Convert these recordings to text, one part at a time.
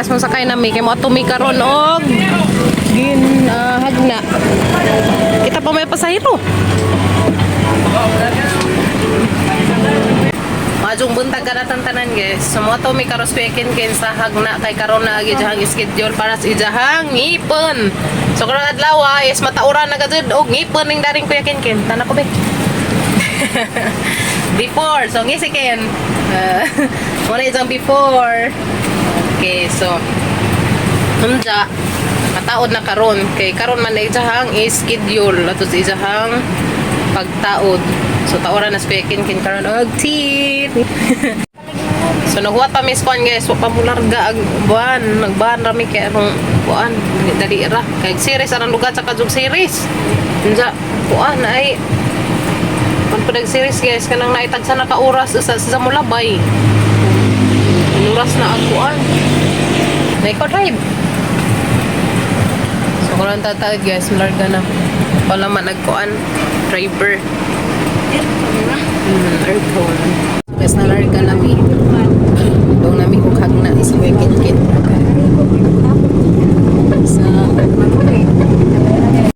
guys, masakay na mi kay mo atumi karon og hagna. Kita pa may pasahero. Majung buntag kada tanan guys. Sumo to mi karos ken sa hagna kay karon na agi jahang schedule para sa ijahang ngipon. So karon adlaw is matauran na gajud og ngipon ning daring kuya ken. Tana ko be. Before, so ngisiken. Wala isang before. Okay, so unja mataod na karon kay karon man na ijahang schedule ato sa ijahang pagtaod. So taoran na speaking kin karon og teeth. So naghuwat pa mis kwan guys, wa pa mularga ag buwan, nagbahan rami kay anong buwan, dali ra. Kay series anang lugar sa kajug series. Unja buwan ay pag series guys kanang naitag sa naka-oras sa mulabay. Oras na aguan. Na ikaw drive. So kung lang tatawid guys, malarga na. Wala man nagkuan. Driver. Aircon. Guys, nalarga nami. Doon nami kukhag na is kit.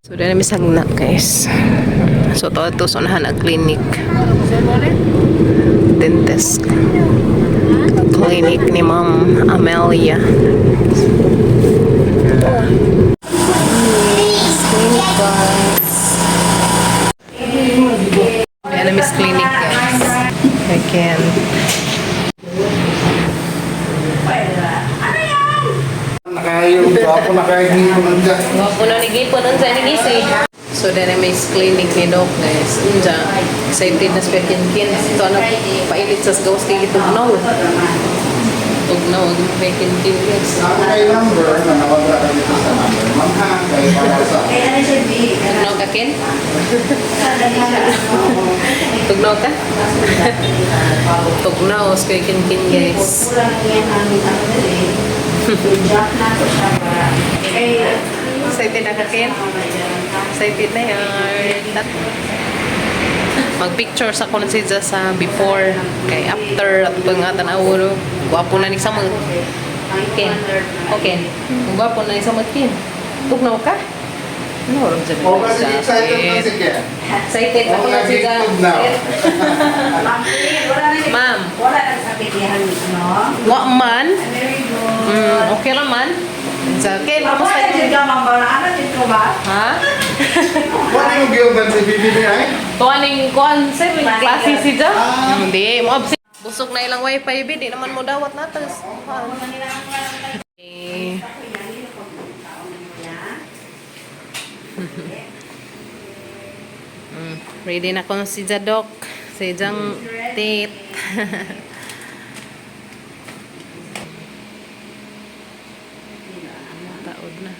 So dahil nami sagna guys. So to sonahan na clinic. Dentist. Clinic ni Ma'am Amelia. Clinic guys. Ayan na Miss Clinic guys. Again. Wapo na nigipon unsa nigisi. So then Miss Clinic ni Doc guys. Unja excited na speaking kin. Ito ano pailit sa gawas kay Tugnaw. Tugnaw ang speaking kin guys. Ay number na nawala ka dito sa number. Manghang kay para sa. Tugnaw ka kin? Tugnaw ka? Tugnaw speaking kin guys. Excited na ka kin? Excited na yan. Mag-picture sa kung siya sa before kay after at pangatan awuro. Guwapo na ni samot. Ken. Okay. Guwapo na ni samot kin. Tugnaw ka? No, ram sa. O kasi excited na si Ken. Excited ako na siya. Ma'am. Wala nang sakit yan, no? Wa man. Very good. Okay lang man. Sa Ken, Ako kamusta na yun? dyan ka mambaraan dito ba? Ha? Wala yung gildan si Bibi ay? Tuwaning kuan sir, yung klase si Ja. Ah. Hindi, mo absent. Busog na ilang wifi bi, di naman mo dawat natas. Okay. Ready na ko si Ja Doc. Si Jang tit. Taod na.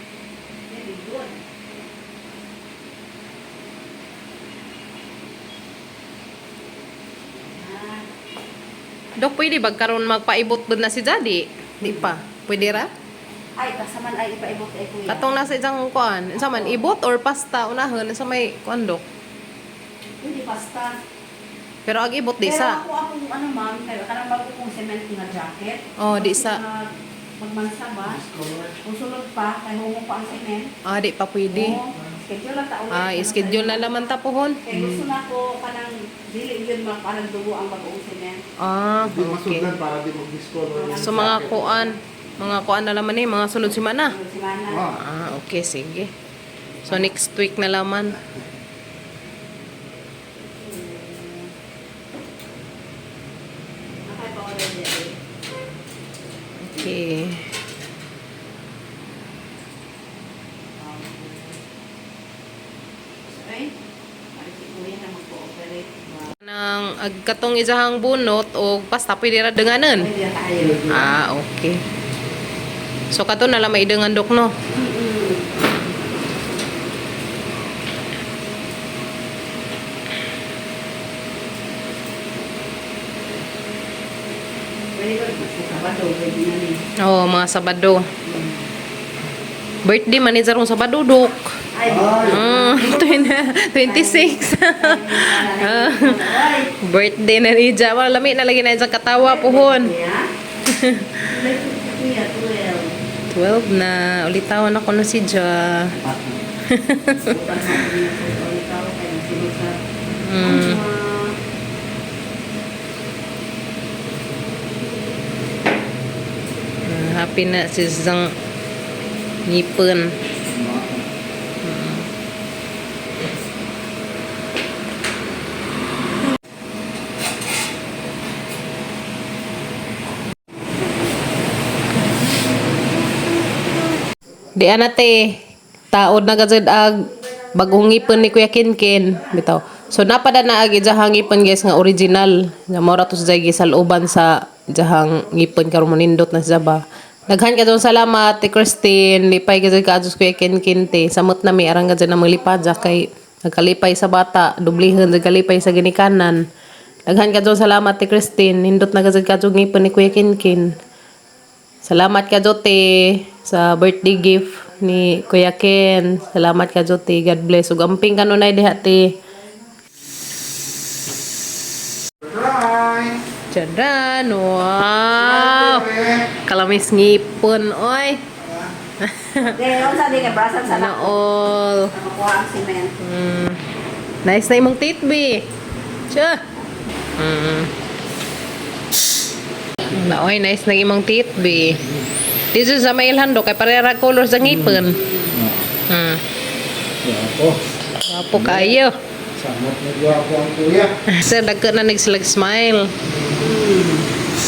Dok, pwede ba karon magpaibot bud na si Jadi? Di pa. Pwede ra? Ay, kasaman ay ipaibot ay kuya. Katong nasa isang kuan. Unsa man ibot or pasta unahon sa may kuan Dok? Hindi pasta. Pero ag ibot di Pero sa. ako akong ano ma'am, kanang bago kong cement nga jacket. Oh, di sa. Magmansa ba? Kung sulod pa, kay hungo pa ang cement. Ah, di pa pwede. Oo, schedule lang taon. Ah, schedule na laman tapuhon. Kaya gusto na ko kanang dili yun parang dugo ang bagong cement. Ah, Di okay. masugdan para di mag-discolor. So mga kuan na laman eh, mga sunod semana. Si Mana. Ah, okay, sige. So next week na laman. Nakay pa order dyan. Okay. Ay, ay si kuya na mag-cooperate. Nang agkatong isahang bunot o pasta pwede ra denganan. Pwede na tayo. Ah, okay. So kato na lang maidengan Dok no. Pwede ko, mas Sabado, pwede na rin. Oo, mga Sabado. Birthday man ni Zarong Sabado Dok. Ay, 26. Birthday na ni Ja. Wala lami na lagi na sa katawa pohon. Yeah. Kuya, 12. 12 na. Ulitawan ako na si Ja. Bukan mo dito. O ikaw kayo sunod sa... Mm. Happy na si Zang ngipon. Di anate taod na gazid ag bagong ngipon ni Kuya Kinkin bitaw. So napada na ag ijahang ngipon guys nga original. Nga mora to sa uban sa ijahang ngipon karon mo nindot na sa ba. Daghan ka salamat ti Christine, lipay ka ka adus Kuya Kinkin te. Samot na mi arang gazid na malipad ja kay nagkalipay sa bata, dublihan nagkalipay sa ginikanan. Daghan ka salamat ti Christine, nindot na gazid ka ngipon ni Kuya Kinkin. Salamat ka Jote sa birthday gift ni Kuya Ken. Salamat ka Jote. God bless. Ug amping kanunay diha ti. Try. Tadaan. Wow. Kalamis ngipon oy. Ngayon sa di ka brasan sa Sana lako. all. Makuha ang cement. Nice na imong titbi. Cha. Na oy nice na imong titbi. This is sa mailhan do kay parehara color sa ngipon. Ako. Wapo kayo. Samot na gwapo ang kuya. Sir, dagko na nagslag-smile.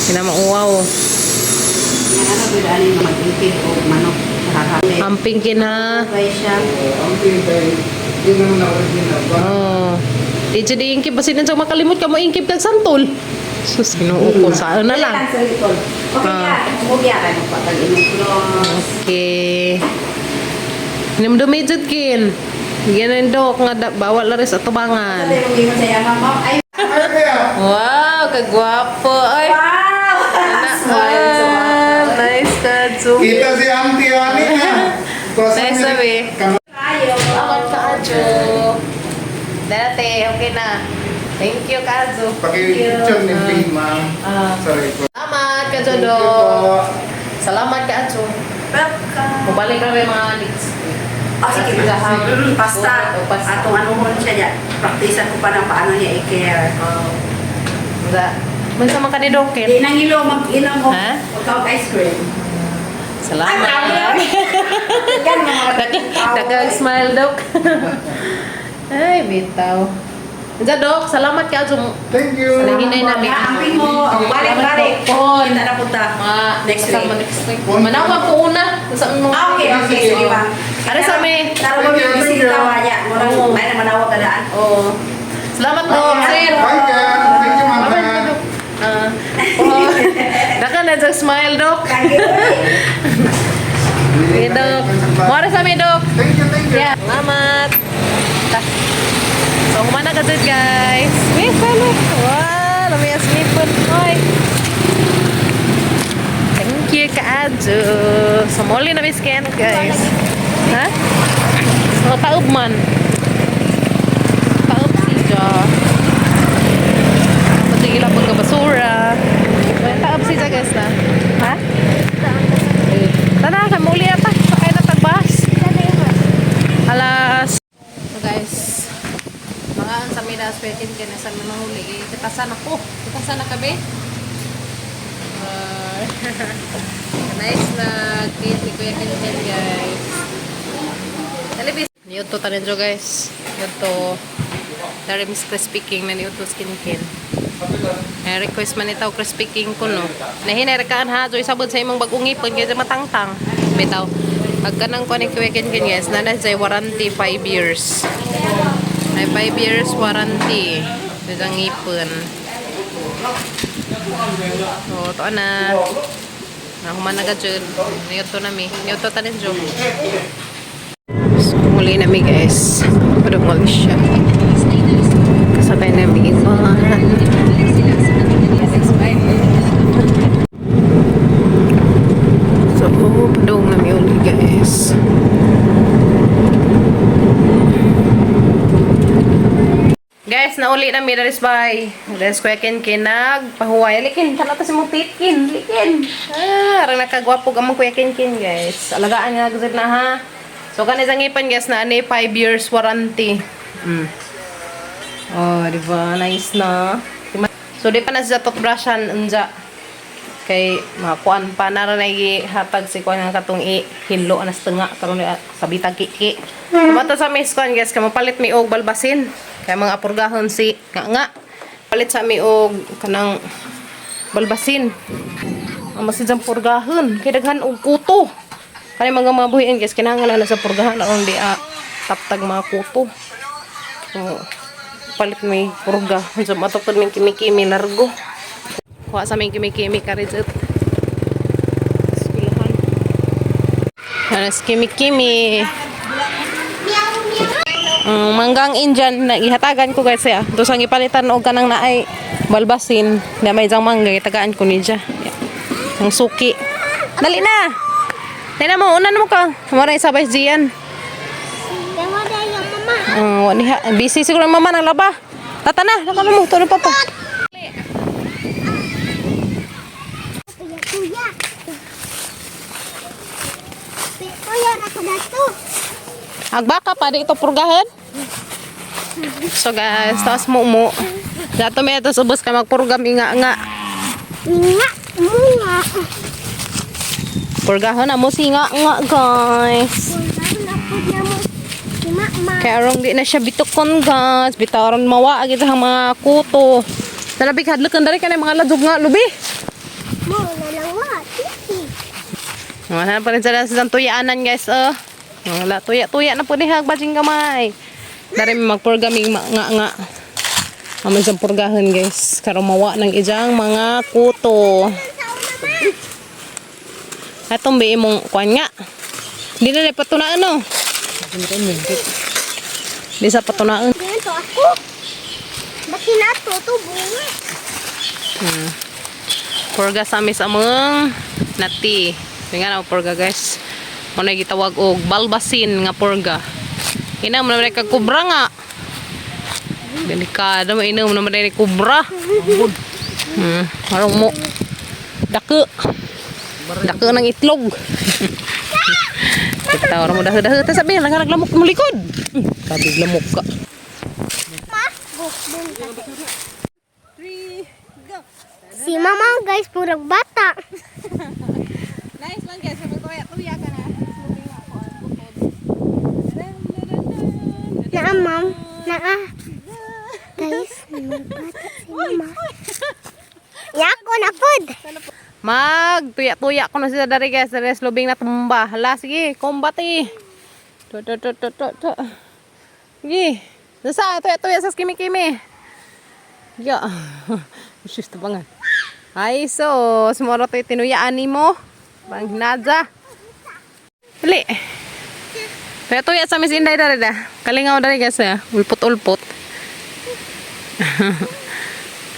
Pinamauwaw. Nga ano, bidaan yung mag-ikid o manok. Nakakalit. Amping kina. Kaya siya. Ang pinay. Hindi naman na original ba? Oh. Di siya di ingkip. Basta sa makalimot ka mo ingkip kag santol. Sus, ginuo ko. Saan na Dili lang. sa litol. Okay ya. Kumugya ka nung pag-inuklong. Okay. Hinamdumi jud kin. Yan dok nga bawal na rin sa tubangan. Dali mong ingon sa yaman mo. Ay, Ay, kuya. Wow, kagwapo. Ay. wow! Smile sa mata. Nice ka, Zoom. Kita si Auntie Ani na. Nice sabi. Tayo. Salamat ka, Ajo. Dati, okay na. Thank you, Kazu. Paki-picture ni Ping, ma'am. Sorry po. Salamat, Thank Kajodo. you po. Salamat ka, Ajo. Welcome. Mabalik kami mga needs. Oh, sige. Basta, atong anuhon siya niya. Praktisan ko pa ng paano niya i-care. Masa man ka ni Di Dokin? nang ilo, mag-inom ko. Ha? Pagkaw ice cream. Salamat. Yan mga Nag-smile, Dok. Ay, bitaw. Diyan, Dok. Salamat ka, Ajo. Thank you. Sa hinay namin. Amping mo. Balik-balik. Pon. Kita na punta. Next week. Next week. Manawag ko una. Sa mo. Okay, okay. Sige ba? Ano sa may? Tara mo yung bisita wa niya. Murang may na manawag ka daan. Oo. Salamat, Dok. Sir. Bye, Ken. Thank you, ma'am. Daka na dyan smile, Dok. Kage. Okay, Dok. Mora sa may, Dok. Thank you, thank you. Yeah. Salamat. So, kumana ka dyan, guys. Wait, salo. Wow, lamaya slipon. Hoy. Thank you, Kaadjo. So, muli na misken, guys. Ha? So, paub man. Paub si Jo. Pati ilang pagkabasura. Paub si Jo, guys, na. Ha? Tana, kay muli na ta. Sakay na tagbas. Alas. So, guys. Mga ang sa mida sweating ka na sa manahuli. Kitasan ako. Kitasan na kami. Nice na cake ni Kuya Kinkin, guys. Talibis. Niyuto tanin jo, guys. Niyuto. Dari Miss Crispy King na niyuto skinkin. Request man itaw Crispy King ko, no. Nahinarakaan ha. Jo, isabot sa imong bagong ipon. Kaya matangtang. Bitaw. Pagkanang ko ni Kuya Kinkin, guys. Nanay warranty 5 years. May 5 years warranty. Dito ipon. So, ito na. Nahuman na gajud. Niyuto na mi. Niyuto tanin jo. So, muli na mi, guys. Padungol siya. Kasabay na mi ipan. So, padung na mi uli, guys. Guys, guys, nauli na mi daris bay. Daris Kuya Kinkin nagpahuway. Likin, kanata si mong titkin. Likin. Arang nakagwapo ka mong Kuya Kinkin guys. Alagaan nga gazet na ha. So kanisa ngipan guys na ani 5 years warranty. Oh, di ba? Nice na. So di pa na siya toothbrushan unja. Kay makuan pa na rin hatag si kuan nga katong hinlo anas tunga karon sa bitag kiki. Mata sa mis kuan guys, kamo palit mi og balbasin. Kay mga purgahon si nga palit sa mi og kanang balbasin. Ang masidang purgahon kay daghan og kuto. Kani mga mabuhian guys, kinahanglan na sa purgahan aron di taptag mga kuto. So palit mi purga unsa matupod mi kimi-kimi largo. Kuha sa aming kimi-kimi karizot. Skulahan. Haras kimi-kimi. Manggang Indian na ihatagan ko guys ya. Tapos ang ipalitan og kanang naay balbasin na may jang mangga itagaan ko ni ja. Ang suki. Dali na. Dali na mo unan mo ka. Mara sabay diyan. Wani busy siguro mama nang laba. Tata na, nakano mo tulo papa. Agbaka pa dito purgahan. So guys, taas mo. Dato may ito subos ka magpurgam nga. Purgahon na mo singa nga guys. Kaya arong di na siya bitukon guys. Bitaron mawa agad ang mga kuto. Nalabig hadlokan dari ka na mga ladog nga lubi. Wala pa rin sa tuyaanan guys. Wala tuya na po ni hagbajing gamay. Dari magpurgaming nga. Aman sa purgahan guys. Karumawa ng ijang mga kuto. Atong bi mong kuan nga. Di na patunaan no. Di sa patunaan. Ganito ako. Bakit na to bunga? Purga sa amis among nati. Tingnan na purga guys. Muna gitawag og balbasin nga purga. Ina mo naman kag kubra nga. Delikado mo inom naman ni kubra. Harong mo. Dako ng itlog. Kita orang mo dahe-dahe ta sabi lang naglamok mo likod. Sabi lamok ka. Si mama guys, purang bata. Nice lang guys, tuya ka na. Naa ma'am, naa. Guys, bata si mama. Yako na pod. Tuya ko na sila dari guys, dari lubing na tumba. Hala sige, kombati. To. Sige. Nasa tuya sa kimi-kimi. Ya. Sus to bangan. Ay so, sumoro to tinuyaan nimo. Bang hinaza. Dali. Tuya sa Miss Inday dari da. Kalingaw dari guys ya. Ulpot.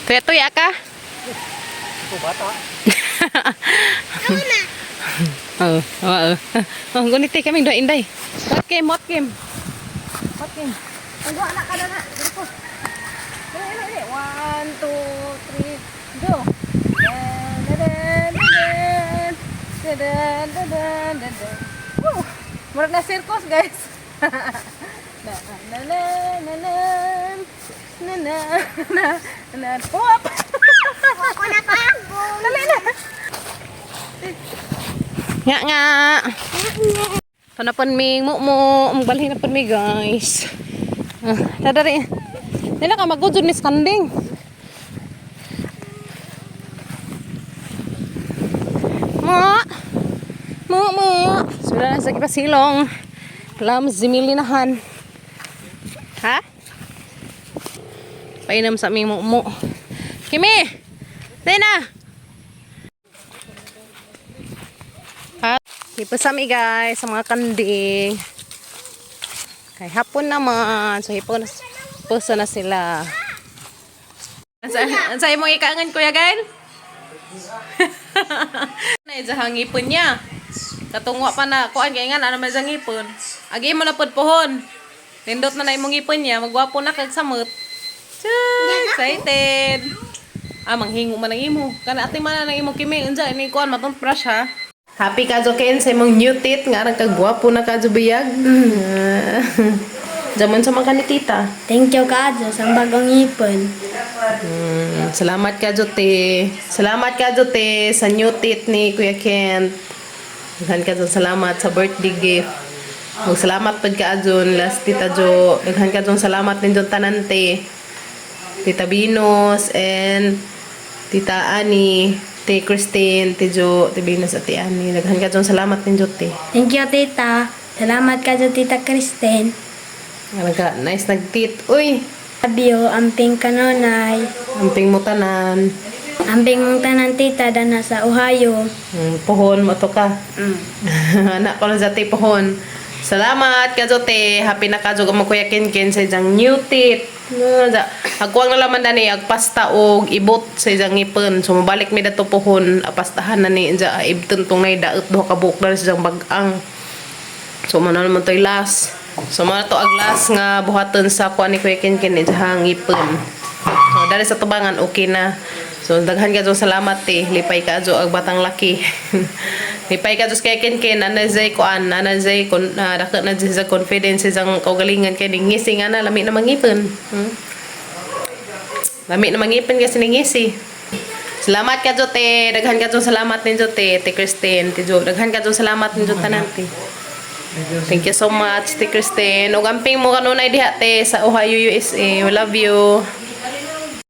Tuya ka? Bata. Guniti kami do Inday. What game? Ang wala ka na. Dali. 1, 2, 3, go. Woo! Murag na circus guys. Pop. Ako na kago. Dali na. Nga. Panapon mi mo balhin na pud mi guys. Dadari. Dili ka magudjud ni skanding. Mo. Sudah na sa kipasilong. Lam zimilinahan. Ha? Painam sa mi mo. Kimi. Dena. Ha? Ipasami guys sa mga kanding. Kay hapon naman. So puso na sila. Ang sa'yo mong ikangan kuya Gail? Naidjahang ipon niya. Katungwa pa na. Kuan kaya nga na naman diyang ipon. Agi mo na pohon. Nindot na na imong ipon niya. Magwapo na kag samot. Excited. Manghingo man ang imo. Kana ate man ang imo kimi unsa ini kuan matong brush ha. Happy ka jo Ken sa imong new teeth nga ra ka gwapo na ka jo biyag. Jaman sa mga ni tita. Thank you kaadyo sa bagong ipon. Salamat ka jo te. Salamat ka jo te sa new teeth ni Kuya Ken. Daghan ka jo salamat sa birthday gift. Ug salamat pud ka adyon last tita Jo. Daghan ka jo salamat ninyo tanan te. Tita Venus and Tita Ani, Tita Christine, Tita Jo, Tita Venus at Tita Ani. Daghan ka jo salamat ninyo te. Thank you, tita. Salamat kaadyo, tita Kristen. Nga nice nagtit. Uy, Abyo, amping kanonay. amping mo tanan. Amping mong tanan, tita, dana sa Ohio. Pohon mo to ka. Anak ko lang sa te pohon. Salamat ka te. Happy na ka jo mo Kuya Ken sa isang new teeth. Agwang na laman dani agpasta og ibot sa isang ngipon. So mabalik mi dato pohon apastahan na ni ja ibton tong nay daot do ka buklan sa isang bag-ang. So man naman toy last. So man to ag last nga buhaton sa kuan ni Kuya Ken sa ngipon. So dali sa tubangan okay na. So daghan ka jo salamat te. Lipay ka jo ag batang laki. Lipay ka jo kay Ken anazay kuan anazay kon dako na sa confidence sa kaugalingan kay ngisi nga na lami na mangipon. Lami na mangipon kasi ngisi. Salamat ka jo te. Daghan ka jo salamat ninyo te. Te Christine, te Jo. Daghan ka jo salamat ninyo tanan te. Thank you so much, te Christine. Ug amping mo kanunay diha te sa Ohio, USA. We love you.